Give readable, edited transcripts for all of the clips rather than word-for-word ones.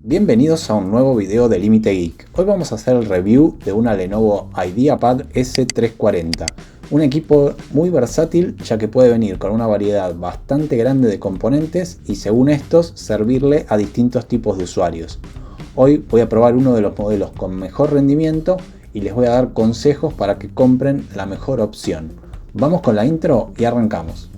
Bienvenidos a un nuevo video de Límite Geek. Hoy vamos a hacer el review de una Lenovo IdeaPad S340, un equipo muy versátil ya que puede venir con una variedad bastante grande de componentes y según estos servirle a distintos tipos de usuarios. Hoy voy a probar uno de los modelos con mejor rendimiento y les voy a dar consejos para que compren la mejor opción. Vamos con la intro y arrancamos.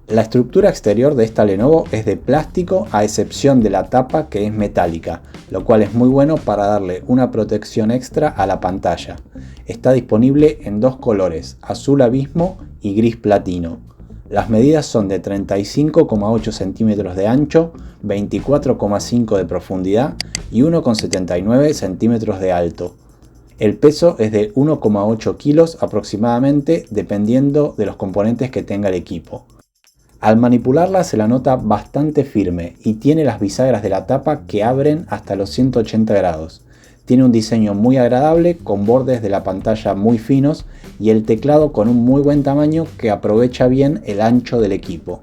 La estructura exterior de esta Lenovo es de plástico a excepción de la tapa que es metálica, lo cual es muy bueno para darle una protección extra a la pantalla. Está disponible en dos colores, azul abismo y gris platino. Las medidas son de 35,8 centímetros de ancho, 24,5 de profundidad y 1,79 centímetros de alto. El peso es de 1,8 kilos aproximadamente dependiendo de los componentes que tenga el equipo. Al manipularla se la nota bastante firme y tiene las bisagras de la tapa que abren hasta los 180 grados. Tiene un diseño muy agradable con bordes de la pantalla muy finos y el teclado con un muy buen tamaño que aprovecha bien el ancho del equipo.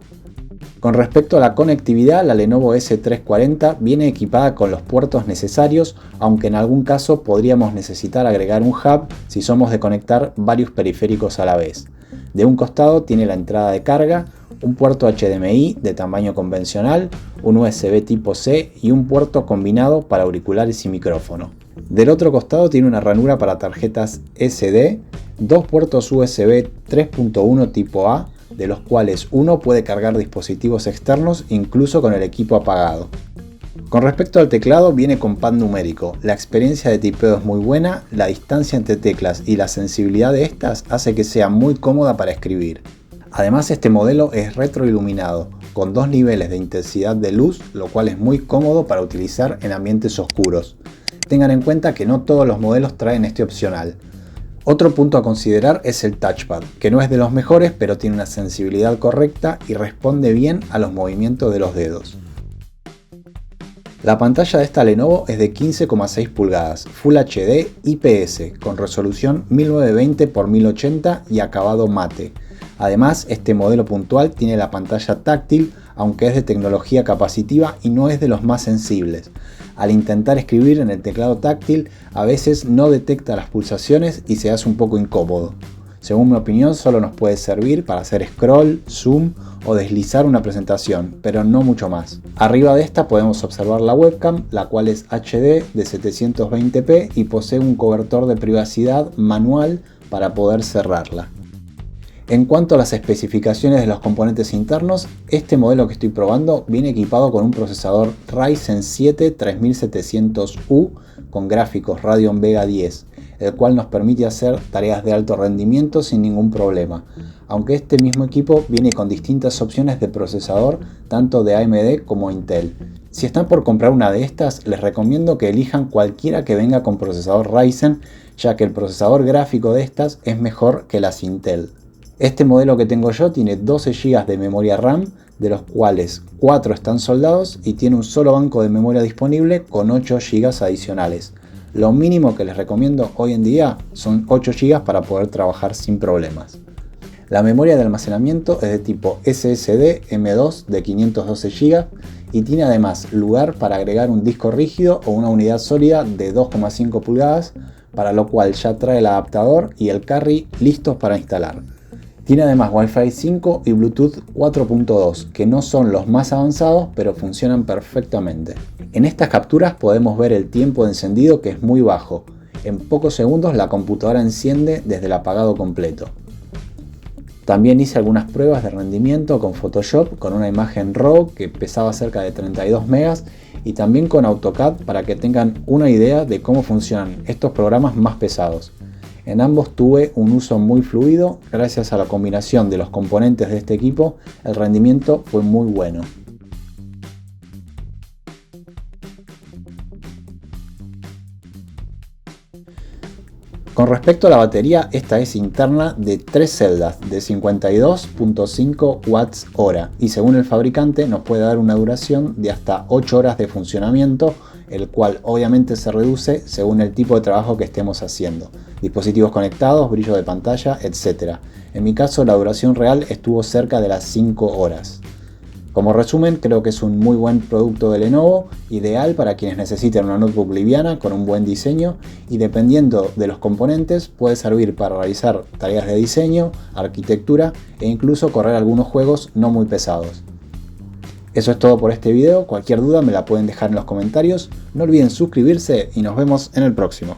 Con respecto a la conectividad, la Lenovo S340 viene equipada con los puertos necesarios, aunque en algún caso podríamos necesitar agregar un hub si somos de conectar varios periféricos a la vez. De un costado tiene la entrada de carga, un puerto HDMI de tamaño convencional, un USB tipo C y un puerto combinado para auriculares y micrófono. Del otro costado tiene una ranura para tarjetas SD, dos puertos USB 3.1 tipo A, de los cuales uno puede cargar dispositivos externos incluso con el equipo apagado. Con respecto al teclado, viene con pad numérico. La experiencia de tipeo es muy buena, la distancia entre teclas y la sensibilidad de estas hace que sea muy cómoda para escribir. Además, este modelo es retroiluminado, con dos niveles de intensidad de luz, lo cual es muy cómodo para utilizar en ambientes oscuros. Tengan en cuenta que no todos los modelos traen este opcional. Otro punto a considerar es el touchpad, que no es de los mejores, pero tiene una sensibilidad correcta y responde bien a los movimientos de los dedos. La pantalla de esta Lenovo es de 15,6 pulgadas, Full HD IPS, con resolución 1920 x 1080 y acabado mate. Además, este modelo puntual tiene la pantalla táctil, aunque es de tecnología capacitiva y no es de los más sensibles. Al intentar escribir en el teclado táctil, a veces no detecta las pulsaciones y se hace un poco incómodo. Según mi opinión, solo nos puede servir para hacer scroll, zoom o deslizar una presentación, pero no mucho más. Arriba de esta podemos observar la webcam, la cual es HD de 720p y posee un cobertor de privacidad manual para poder cerrarla. En cuanto a las especificaciones de los componentes internos, este modelo que estoy probando viene equipado con un procesador Ryzen 7 3700U con gráficos Radeon Vega 10, el cual nos permite hacer tareas de alto rendimiento sin ningún problema, aunque este mismo equipo viene con distintas opciones de procesador tanto de AMD como Intel. Si están por comprar una de estas, les recomiendo que elijan cualquiera que venga con procesador Ryzen, ya que el procesador gráfico de estas es mejor que las Intel. Este modelo que tengo yo tiene 12 GB de memoria RAM, de los cuales 4 están soldados y tiene un solo banco de memoria disponible con 8 GB adicionales. Lo mínimo que les recomiendo hoy en día son 8 GB para poder trabajar sin problemas. La memoria de almacenamiento es de tipo SSD M2 de 512 GB y tiene además lugar para agregar un disco rígido o una unidad sólida de 2,5 pulgadas, para lo cual ya trae el adaptador y el carry listos para instalar. Tiene además Wi-Fi 5 y Bluetooth 4.2, que no son los más avanzados, pero funcionan perfectamente. En estas capturas podemos ver el tiempo de encendido, que es muy bajo. En pocos segundos la computadora enciende desde el apagado completo. También hice algunas pruebas de rendimiento con Photoshop, con una imagen RAW que pesaba cerca de 32 megas y también con AutoCAD para que tengan una idea de cómo funcionan estos programas más pesados. En ambos tuve un uso muy fluido, gracias a la combinación de los componentes de este equipo, el rendimiento fue muy bueno. Con respecto a la batería, esta es interna de 3 celdas de 52.5 watts hora y según el fabricante nos puede dar una duración de hasta 8 horas de funcionamiento, el cual obviamente se reduce según el tipo de trabajo que estemos haciendo, dispositivos conectados, brillo de pantalla, etc. En mi caso la duración real estuvo cerca de las 5 horas. Como resumen, creo que es un muy buen producto de Lenovo, ideal para quienes necesiten una notebook liviana con un buen diseño y dependiendo de los componentes puede servir para realizar tareas de diseño, arquitectura e incluso correr algunos juegos no muy pesados. Eso es todo por este video, cualquier duda me la pueden dejar en los comentarios, no olviden suscribirse y nos vemos en el próximo.